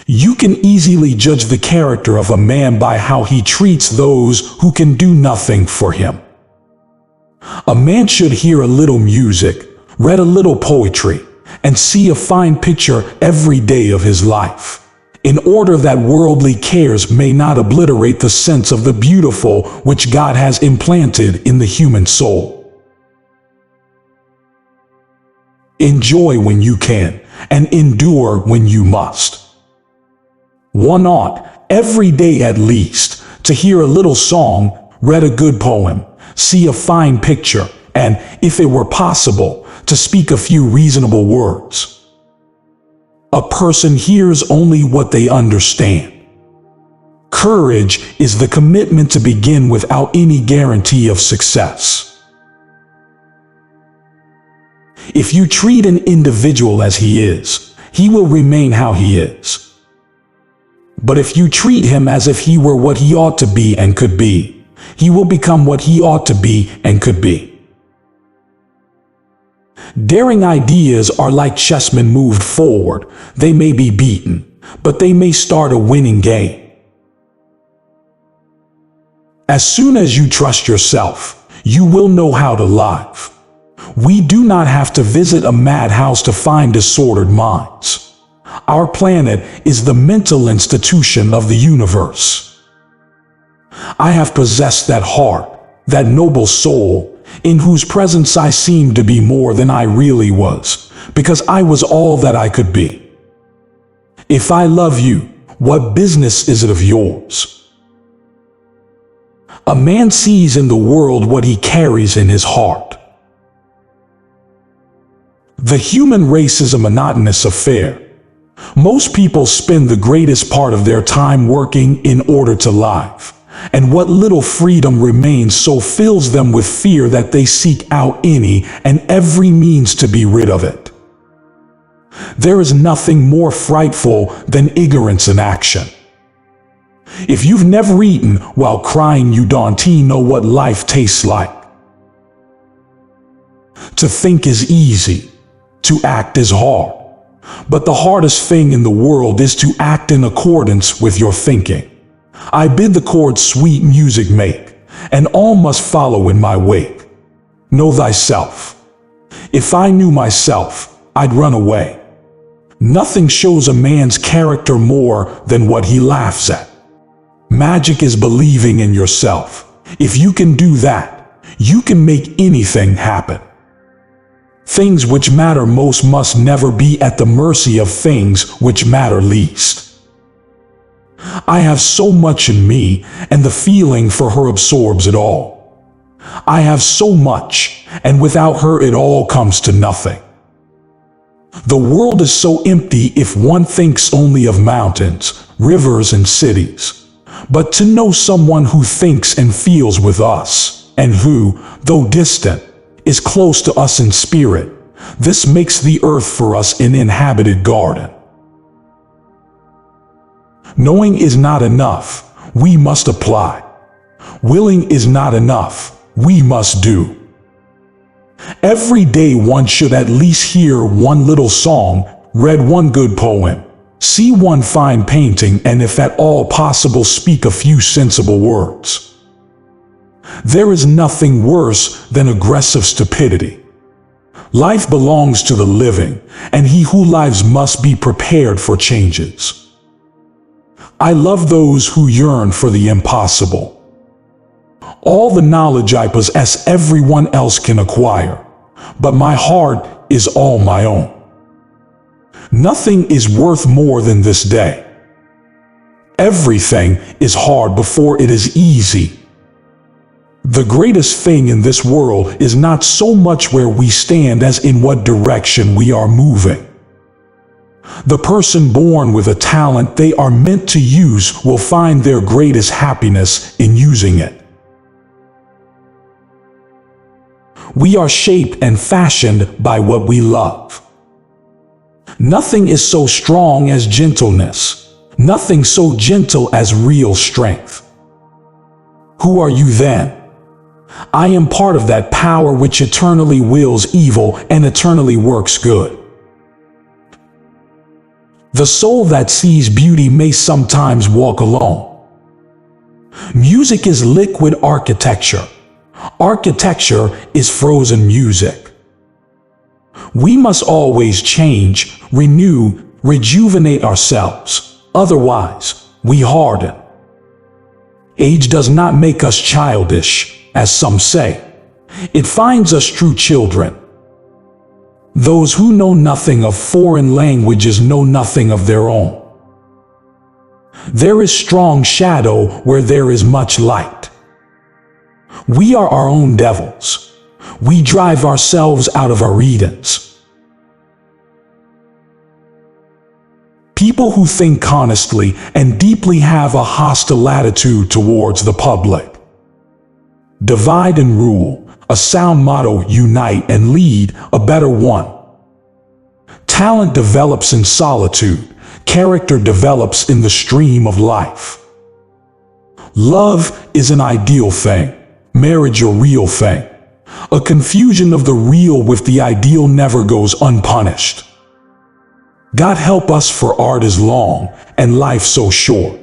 You can easily judge the character of a man by how he treats those who can do nothing for him. A man should hear a little music, read a little poetry, and see a fine picture every day of his life, in order that worldly cares may not obliterate the sense of the beautiful which God has implanted in the human soul. Enjoy when you can, and endure when you must. One ought, every day at least, to hear a little song, read a good poem, see a fine picture, and, if it were possible, to speak a few reasonable words. A person hears only what they understand. Courage is the commitment to begin without any guarantee of success. If you treat an individual as he is, he will remain how he is. But if you treat him as if he were what he ought to be and could be, he will become what he ought to be and could be. Daring ideas are like chessmen moved forward. They may be beaten, but they may start a winning game. As soon as you trust yourself, you will know how to live. We do not have to visit a madhouse to find disordered minds. Our planet is the mental institution of the universe. I have possessed that heart, that noble soul, in whose presence I seemed to be more than I really was, because I was all that I could be. If I love you, what business is it of yours? A man sees in the world what he carries in his heart. The human race is a monotonous affair. Most people spend the greatest part of their time working in order to live, and what little freedom remains so fills them with fear that they seek out any and every means to be rid of it. There is nothing more frightful than ignorance in action. If you've never eaten while crying, you don't know what life tastes like. To think is easy, to act is hard. But the hardest thing in the world is to act in accordance with your thinking. I bid the chord sweet music make, and all must follow in my wake. Know thyself. If I knew myself, I'd run away. Nothing shows a man's character more than what he laughs at. Magic is believing in yourself. If you can do that, you can make anything happen. Things which matter most must never be at the mercy of things which matter least. I have so much in me, and the feeling for her absorbs it all. I have so much, and without her it all comes to nothing. The world is so empty if one thinks only of mountains, rivers, and cities. But to know someone who thinks and feels with us, and who, though distant, is close to us in spirit, this makes the earth for us an inhabited garden. Knowing is not enough, we must apply. Willing is not enough, we must do. Every day one should at least hear one little song, read one good poem, see one fine painting, and if at all possible speak a few sensible words. There is nothing worse than aggressive stupidity. Life belongs to the living, and he who lives must be prepared for changes. I love those who yearn for the impossible. All the knowledge I possess everyone else can acquire, but my heart is all my own. Nothing is worth more than this day. Everything is hard before it is easy. The greatest thing in this world is not so much where we stand as in what direction we are moving. The person born with a talent they are meant to use will find their greatest happiness in using it. We are shaped and fashioned by what we love. Nothing is so strong as gentleness, nothing so gentle as real strength. Who are you then? I am part of that power which eternally wills evil and eternally works good. The soul that sees beauty may sometimes walk alone. Music is liquid architecture. Architecture is frozen music. We must always change, renew, rejuvenate ourselves. Otherwise, we harden. Age does not make us childish, as some say. It finds us true children. Those who know nothing of foreign languages know nothing of their own. There is strong shadow where there is much light. We are our own devils. We drive ourselves out of our Edens. People who think honestly and deeply have a hostile attitude towards the public. Divide and rule, a sound motto, unite and lead, a better one. Talent develops in solitude, character develops in the stream of life. Love is an ideal thing, marriage a real thing. A confusion of the real with the ideal never goes unpunished. God help us, for art is long and life so short.